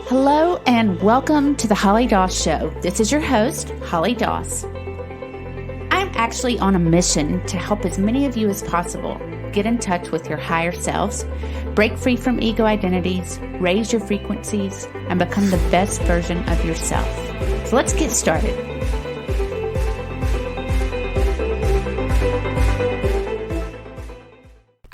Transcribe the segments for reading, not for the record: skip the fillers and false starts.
Hello and welcome to the Holly Doss Show. This is your host, Holly Doss. I'm actually on a mission to help as many of you as possible get in touch with your higher selves, break free from ego identities, raise your frequencies, and become the best version of yourself. So let's get started.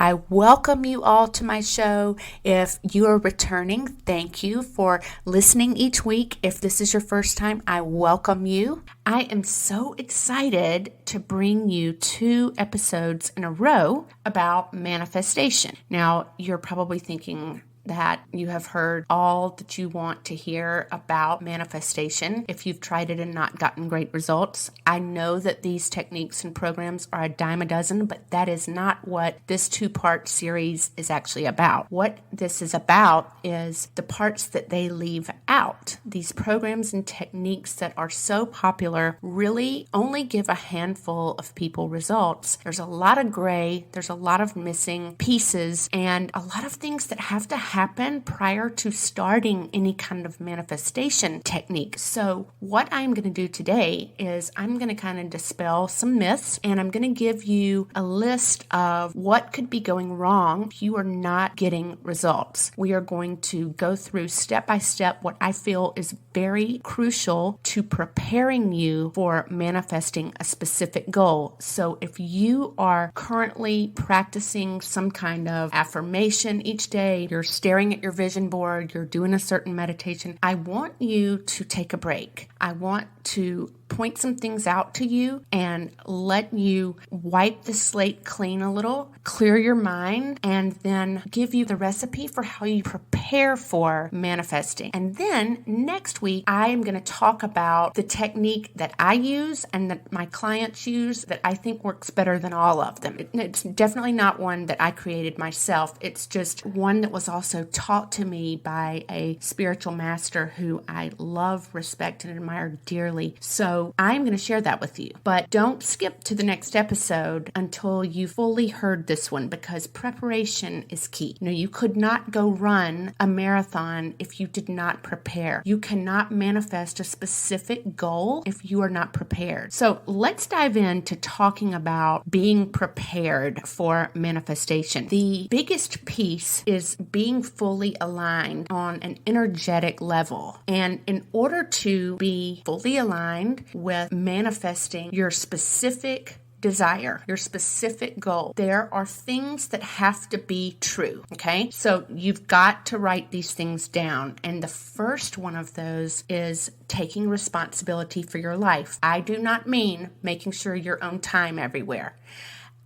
I welcome you all to my show. If you are returning, thank you for listening each week. If this is your first time, I welcome you. I am so excited to bring you 2 episodes in a row about manifestation. Now, you're probably thinking that you have heard all that you want to hear about manifestation. If you've tried it and not gotten great results, I know that these techniques and programs are a dime a dozen, but that is not what this 2-part series is actually about. What this is about is the parts that they leave out. These programs and techniques that are so popular really only give a handful of people results. There's a lot of gray, there's a lot of missing pieces, and a lot of things that have to happen prior to starting any kind of manifestation technique. So what I'm going to do today is I'm going to kind of dispel some myths, and I'm going to give you a list of what could be going wrong if you are not getting results. We are going to go through step by step what I feel is very crucial to preparing you for manifesting a specific goal. So if you are currently practicing some kind of affirmation each day, you're staring at your vision board, you're doing a certain meditation, I want you to take a break. I want to point some things out to you and let you wipe the slate clean a little, clear your mind, and then give you the recipe for how you prepare for manifesting. And then next week, I am going to talk about the technique that I use and that my clients use that I think works better than all of them. It's definitely not one that I created myself. It's just one that was also taught to me by a spiritual master who I love, respect, and admire dearly. So I'm going to share that with you. But don't skip to the next episode until you fully heard this one, because preparation is key. You could not go run a marathon if you did not prepare. You cannot manifest a specific goal if you are not prepared. So let's dive into talking about being prepared for manifestation. The biggest piece is being fully aligned on an energetic level. And in order to be fully aligned with manifesting your specific desire, your specific goal, there are things that have to be true, okay? So you've got to write these things down. And the first one of those is taking responsibility for your life. I do not mean making sure you're on time everywhere.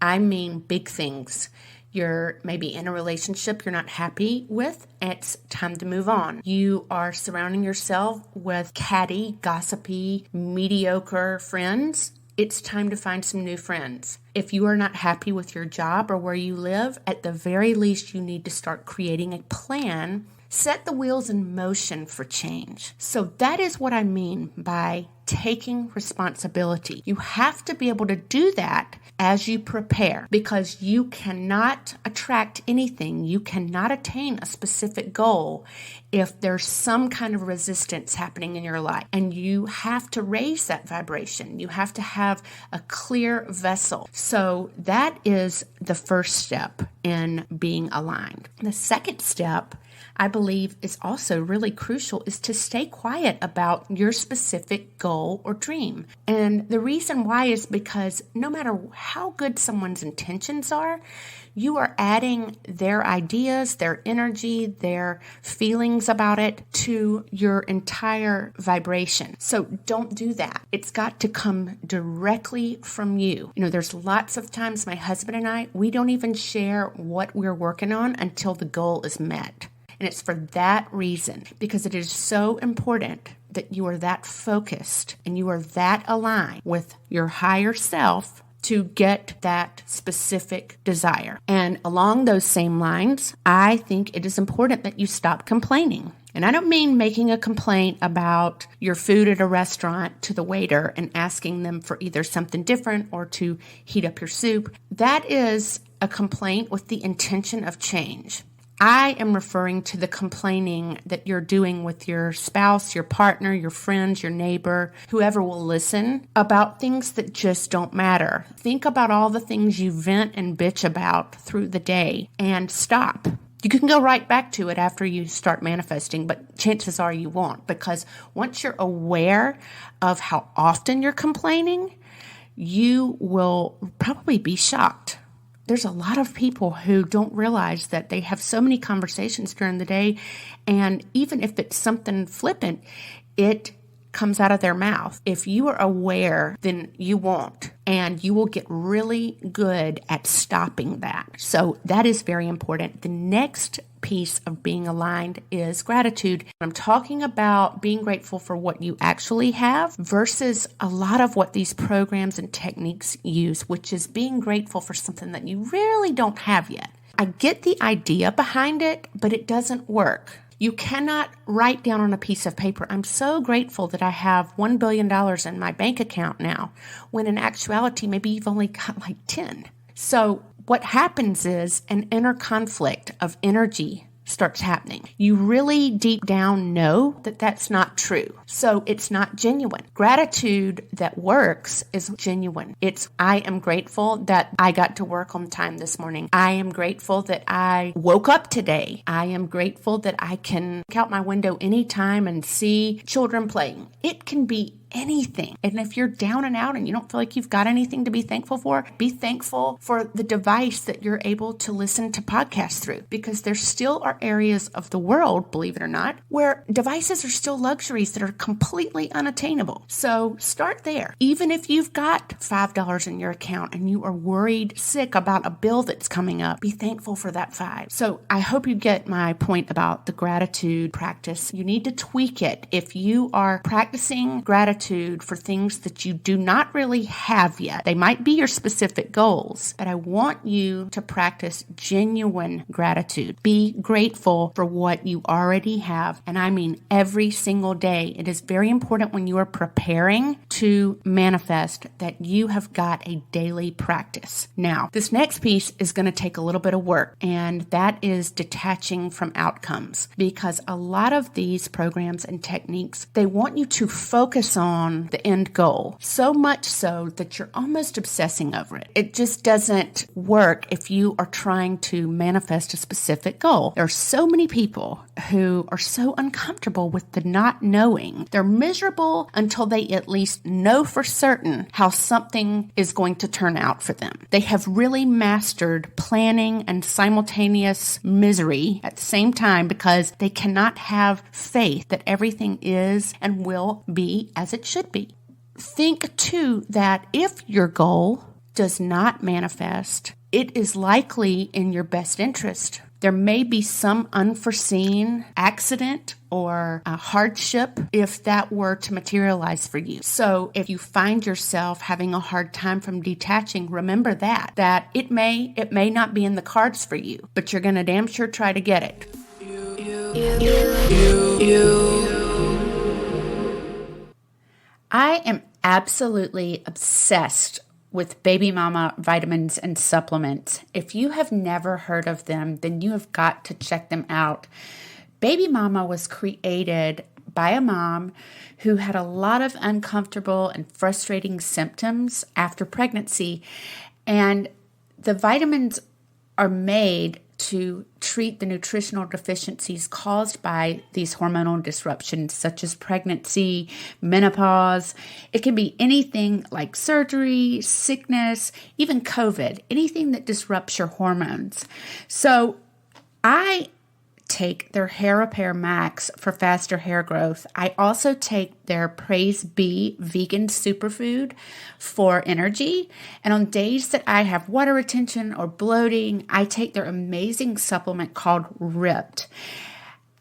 I mean big things. You're maybe in a relationship you're not happy with, it's time to move on. You are surrounding yourself with catty, gossipy, mediocre friends. It's time to find some new friends. If you are not happy with your job or where you live, at the very least, you need to start creating a plan. Set the wheels in motion for change. So that is what I mean by taking responsibility. You have to be able to do that as you prepare, because you cannot attract anything. You cannot attain a specific goal if there's some kind of resistance happening in your life. And you have to raise that vibration. You have to have a clear vessel. So that is the first step in being aligned. The second step, I believe, is also really crucial, is to stay quiet about your specific goal or dream. And the reason why is because no matter how good someone's intentions are, you are adding their ideas, their energy, their feelings about it to your entire vibration. So don't do that. It's got to come directly from you. There's lots of times my husband and I, we don't even share what we're working on until the goal is met. And it's for that reason, because it is so important that you are that focused and you are that aligned with your higher self to get that specific desire. And along those same lines, I think it is important that you stop complaining. And I don't mean making a complaint about your food at a restaurant to the waiter and asking them for either something different or to heat up your soup. That is a complaint with the intention of change. I am referring to the complaining that you're doing with your spouse, your partner, your friends, your neighbor, whoever will listen about things that just don't matter. Think about all the things you vent and bitch about through the day and stop. You can go right back to it after you start manifesting, but chances are you won't, because once you're aware of how often you're complaining, you will probably be shocked. There's a lot of people who don't realize that they have so many conversations during the day, and even if it's something flippant, it comes out of their mouth. If you are aware, then you won't, and you will get really good at stopping that. So that is very important. The next piece of being aligned is gratitude. I'm talking about being grateful for what you actually have versus a lot of what these programs and techniques use, which is being grateful for something that you really don't have yet. I get the idea behind it, but it doesn't work. You cannot write down on a piece of paper, I'm so grateful that I have $1 billion in my bank account now, when in actuality, maybe you've only got like 10. So what happens is an inner conflict of energy starts happening. You really deep down know that that's not true. So it's not genuine. Gratitude that works is genuine. It's, I am grateful that I got to work on time this morning. I am grateful that I woke up today. I am grateful that I can look out my window anytime and see children playing. It can be anything. And if you're down and out and you don't feel like you've got anything to be thankful for, be thankful for the device that you're able to listen to podcasts through, because there still are areas of the world, believe it or not, where devices are still luxuries that are completely unattainable. So start there. Even if you've got $5 in your account and you are worried sick about a bill that's coming up, be thankful for that $5. So I hope you get my point about the gratitude practice. You need to tweak it. If you are practicing gratitude for things that you do not really have yet. They might be your specific goals, but I want you to practice genuine gratitude. Be grateful for what you already have, and I mean every single day. It is very important when you are preparing to manifest that you have got a daily practice. Now, this next piece is going to take a little bit of work, and that is detaching from outcomes, because a lot of these programs and techniques, they want you to focus on the end goal, so much so that you're almost obsessing over it. It just doesn't work if you are trying to manifest a specific goal. There are so many people who are so uncomfortable with the not knowing. They're miserable until they at least know for certain how something is going to turn out for them. They have really mastered planning and simultaneous misery at the same time because they cannot have faith that everything is and will be as it should be. Think too that if your goal does not manifest, it is likely in your best interest. There may be some unforeseen accident or a hardship if that were to materialize for you. So if you find yourself having a hard time from detaching, remember that it may not be in the cards for you, but you're going to damn sure try to get it. I am absolutely obsessed with Baby Mama vitamins and supplements. If you have never heard of them, then you have got to check them out. Baby Mama was created by a mom who had a lot of uncomfortable and frustrating symptoms after pregnancy, and the vitamins are made to treat the nutritional deficiencies caused by these hormonal disruptions, such as pregnancy, menopause. It can be anything like surgery, sickness, even COVID, anything that disrupts your hormones. So I take their Hair Repair Max for faster hair growth. I also take their Praise Bee vegan superfood for energy. And on days that I have water retention or bloating, I take their amazing supplement called Ripped.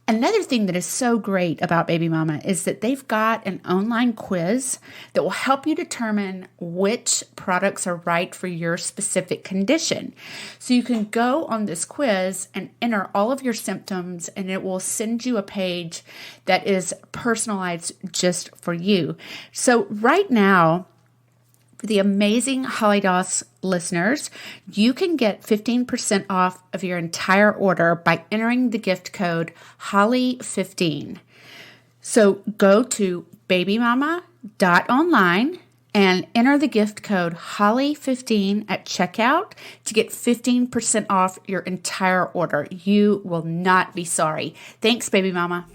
Another thing that is so great about Baby Mama is that they've got an online quiz that will help you determine which products are right for your specific condition. So you can go on this quiz and enter all of your symptoms, and it will send you a page that is personalized just for you. So right now, for the amazing Holly Doss listeners, you can get 15% off of your entire order by entering the gift code HOLLY15. So go to babymama.online and enter the gift code HOLLY15 at checkout to get 15% off your entire order. You will not be sorry. Thanks, Baby Mama.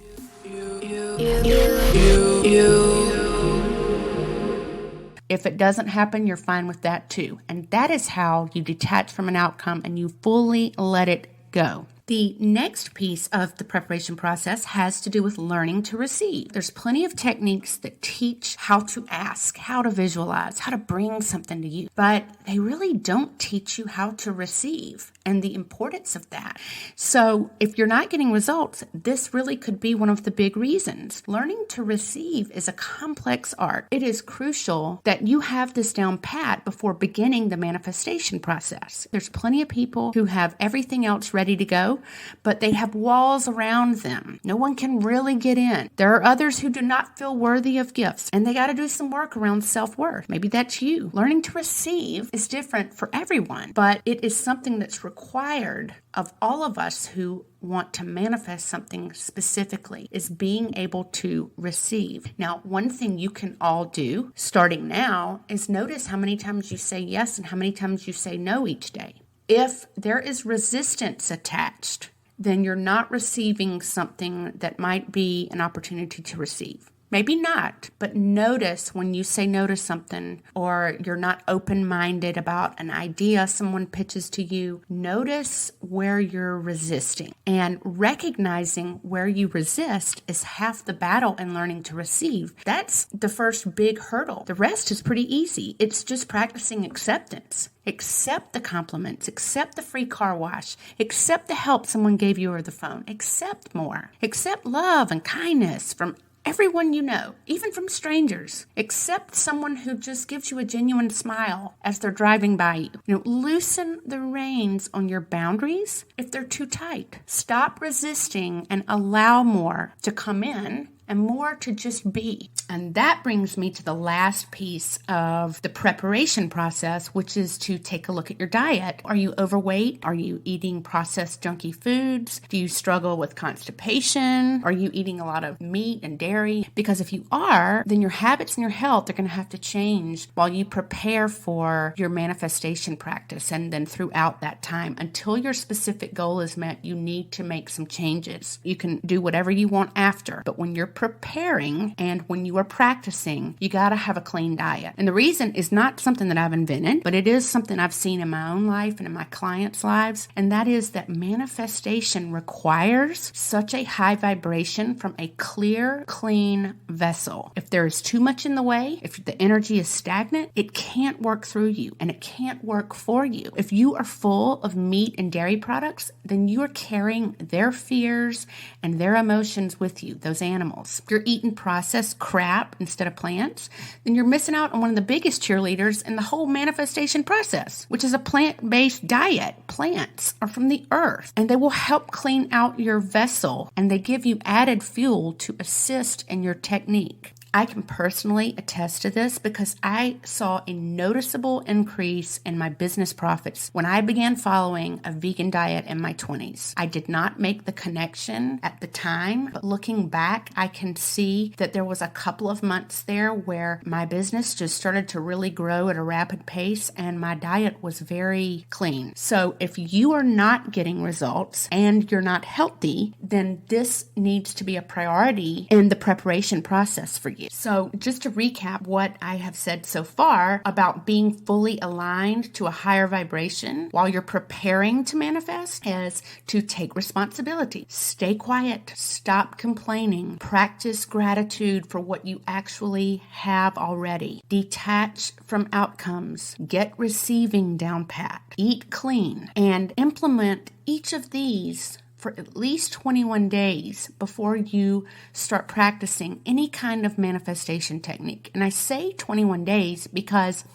If it doesn't happen, you're fine with that too. And that is how you detach from an outcome and you fully let it go. The next piece of the preparation process has to do with learning to receive. There's plenty of techniques that teach how to ask, how to visualize, how to bring something to you, but they really don't teach you how to receive and the importance of that. So if you're not getting results, this really could be one of the big reasons. Learning to receive is a complex art. It is crucial that you have this down pat before beginning the manifestation process. There's plenty of people who have everything else ready to go, but they have walls around them. No one can really get in. There are others who do not feel worthy of gifts, and they got to do some work around self-worth. Maybe that's you. Learning to receive is different for everyone, but it is something that's required of all of us who want to manifest something specifically, is being able to receive. Now, one thing you can all do starting now is notice how many times you say yes and how many times you say no each day. If there is resistance attached, then you're not receiving something that might be an opportunity to receive. Maybe not, but notice when you say no to something or you're not open-minded about an idea someone pitches to you. Notice where you're resisting. And recognizing where you resist is half the battle in learning to receive. That's the first big hurdle. The rest is pretty easy. It's just practicing acceptance. Accept the compliments, accept the free car wash, accept the help someone gave you over the phone, accept more, accept love and kindness from everyone you know, even from strangers. Accept someone who just gives you a genuine smile as they're driving by you. Loosen the reins on your boundaries if they're too tight. Stop resisting and allow more to come in and more to just be. And that brings me to the last piece of the preparation process, which is to take a look at your diet. Are you overweight? Are you eating processed junky foods? Do you struggle with constipation? Are you eating a lot of meat and dairy? Because if you are, then your habits and your health are going to have to change while you prepare for your manifestation practice and then throughout that time. Until your specific goal is met, you need to make some changes. You can do whatever you want after, but when you're preparing and when you are practicing, you got to have a clean diet. And the reason is not something that I've invented, but it is something I've seen in my own life and in my clients' lives. And that is that manifestation requires such a high vibration from a clear, clean vessel. If there is too much in the way, if the energy is stagnant, it can't work through you and it can't work for you. If you are full of meat and dairy products, then you are carrying their fears and their emotions with you, those animals. If you're eating processed crap instead of plants, then you're missing out on one of the biggest cheerleaders in the whole manifestation process, which is a plant-based diet. Plants are from the earth, and they will help clean out your vessel, and they give you added fuel to assist in your technique. I can personally attest to this because I saw a noticeable increase in my business profits when I began following a vegan diet in my 20s. I did not make the connection at the time, but looking back, I can see that there was a couple of months there where my business just started to really grow at a rapid pace and my diet was very clean. So if you are not getting results and you're not healthy, then this needs to be a priority in the preparation process for you. So just to recap what I have said so far about being fully aligned to a higher vibration while you're preparing to manifest is to take responsibility, stay quiet, stop complaining, practice gratitude for what you actually have already, detach from outcomes, get receiving down pat, eat clean, and implement each of these for at least 21 days before you start practicing any kind of manifestation technique. And I say 21 days because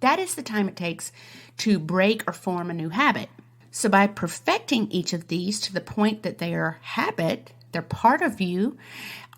that is the time it takes to break or form a new habit. So by perfecting each of these to the point that they are habit, they're part of you,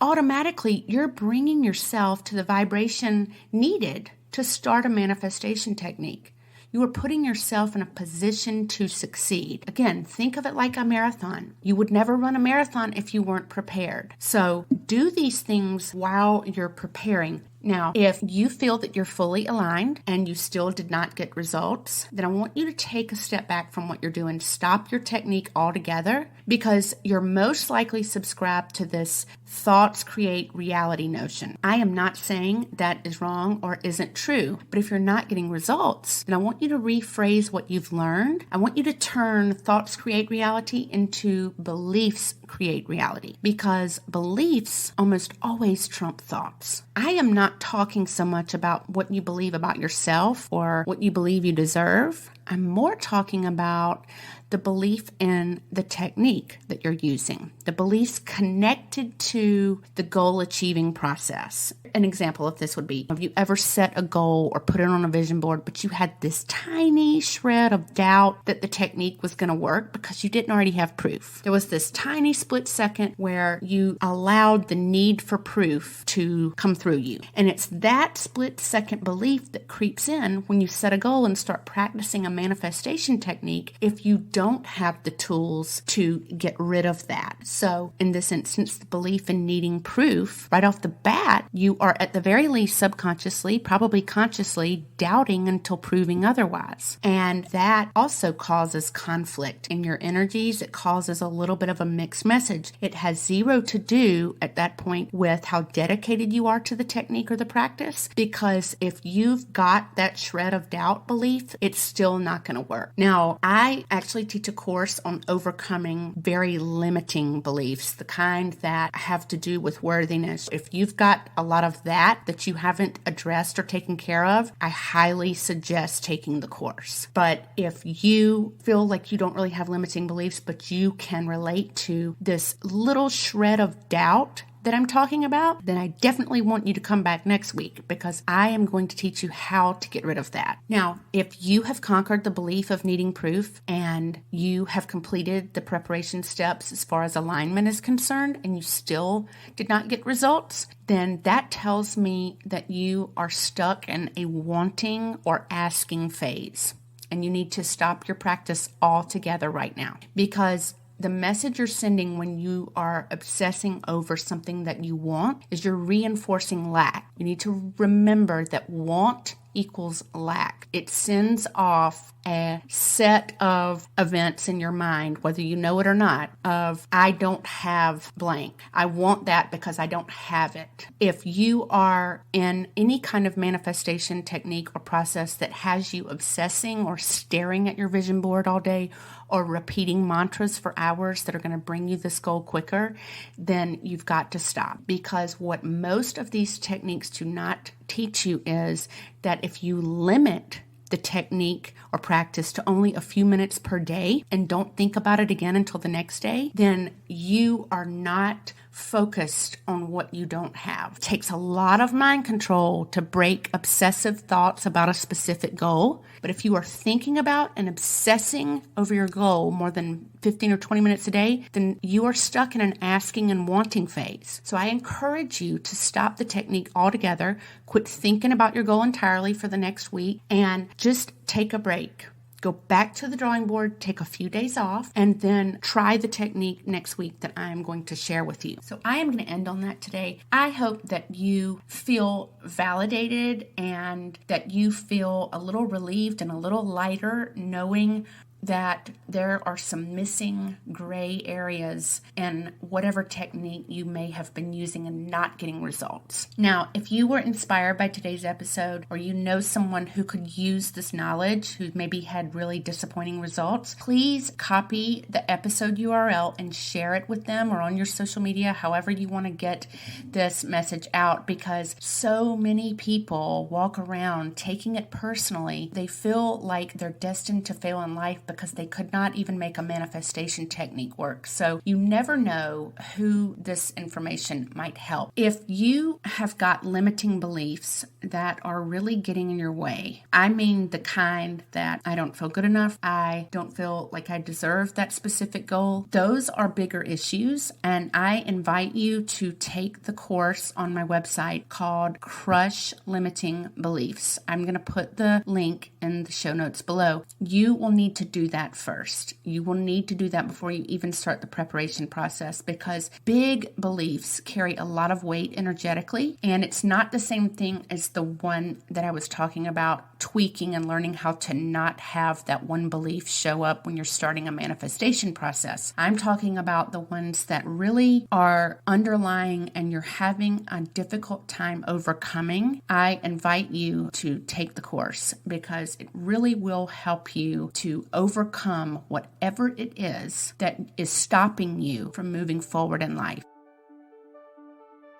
automatically you're bringing yourself to the vibration needed to start a manifestation technique. You are putting yourself in a position to succeed. Again, think of it like a marathon. You would never run a marathon if you weren't prepared. So do these things while you're preparing. Now, if you feel that you're fully aligned and you still did not get results, then I want you to take a step back from what you're doing. Stop your technique altogether, because you're most likely subscribed to this thoughts create reality notion. I am not saying that is wrong or isn't true, but if you're not getting results, then I want you to rephrase what you've learned. I want you to turn thoughts create reality into beliefs create reality, because beliefs almost always trump thoughts. I am not talking so much about what you believe about yourself or what you believe you deserve. I'm more talking about the belief in the technique that you're using, the beliefs connected to the goal achieving process. An example of this would be, have you ever set a goal or put it on a vision board, but you had this tiny shred of doubt that the technique was going to work because you didn't already have proof? There was this tiny split second where you allowed the need for proof to come through you. And it's that split second belief that creeps in when you set a goal and start practicing a manifestation technique if you don't have the tools to get rid of that. So in this instance, the belief in needing proof, right off the bat, you are at the very least subconsciously, probably consciously, doubting until proving otherwise. And that also causes conflict in your energies. It causes a little bit of a mixed message. It has zero to do at that point with how dedicated you are to the technique or the practice, because if you've got that shred of doubt belief, it's still not going to work. Now, I actually teach a course on overcoming very limiting beliefs, the kind that have to do with worthiness. If you've got a lot of that you haven't addressed or taken care of, I highly suggest taking the course. But if you feel like you don't really have limiting beliefs, but you can relate to this little shred of doubt that I'm talking about, then I definitely want you to come back next week, because I am going to teach you how to get rid of that. Now, if you have conquered the belief of needing proof and you have completed the preparation steps as far as alignment is concerned and you still did not get results, then that tells me that you are stuck in a wanting or asking phase. And you need to stop your practice altogether right now, because the message you're sending when you are obsessing over something that you want is you're reinforcing lack. You need to remember that want equals lack. It sends off a set of events in your mind, whether you know it or not, of I don't have blank. I want that because I don't have it. If you are in any kind of manifestation technique or process that has you obsessing or staring at your vision board all day, or repeating mantras for hours that are going to bring you this goal quicker, then you've got to stop. Because what most of these techniques do not teach you is that if you limit the technique or practice to only a few minutes per day and don't think about it again until the next day, then you are not focused on what you don't have. It takes a lot of mind control to break obsessive thoughts about a specific goal. But if you are thinking about and obsessing over your goal more than 15 or 20 minutes a day, then you are stuck in an asking and wanting phase. So I encourage you to stop the technique altogether, quit thinking about your goal entirely for the next week, and just take a break. Go back to the drawing board, take a few days off, and then try the technique next week that I am going to share with you. So I am going to end on that today. I hope that you feel validated and that you feel a little relieved and a little lighter knowing that there are some missing gray areas in whatever technique you may have been using and not getting results. Now, if you were inspired by today's episode, or you know someone who could use this knowledge, who maybe had really disappointing results, please copy the episode URL and share it with them, or on your social media, however you want to get this message out, because so many people walk around taking it personally. They feel like they're destined to fail in life because they could not even make a manifestation technique work. So you never know who this information might help. If you have got limiting beliefs that are really getting in your way, I mean the kind that I don't feel good enough, I don't feel like I deserve that specific goal, those are bigger issues. And I invite you to take the course on my website called Crush Limiting Beliefs. I'm going to put the link in the show notes below. You will need to do that first. You will need to do that before you even start the preparation process, because big beliefs carry a lot of weight energetically, and it's not the same thing as the one that I was talking about, tweaking and learning how to not have that one belief show up when you're starting a manifestation process. I'm talking about the ones that really are underlying and you're having a difficult time overcoming. I invite you to take the course because it really will help you to overcome whatever it is that is stopping you from moving forward in life.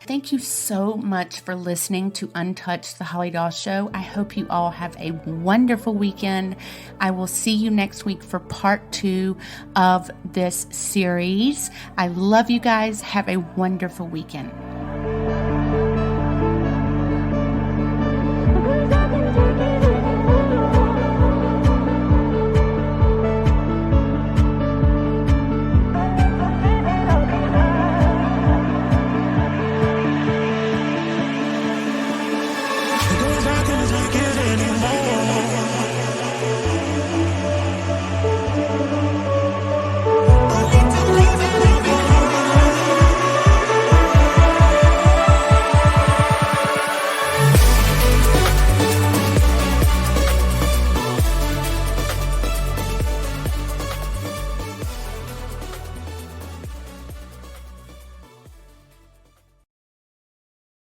Thank you so much for listening to Untouched, the Holly Dahl Show. I hope you all have a wonderful weekend. I will see you next week for part 2 of this series. I love you guys. Have a wonderful weekend.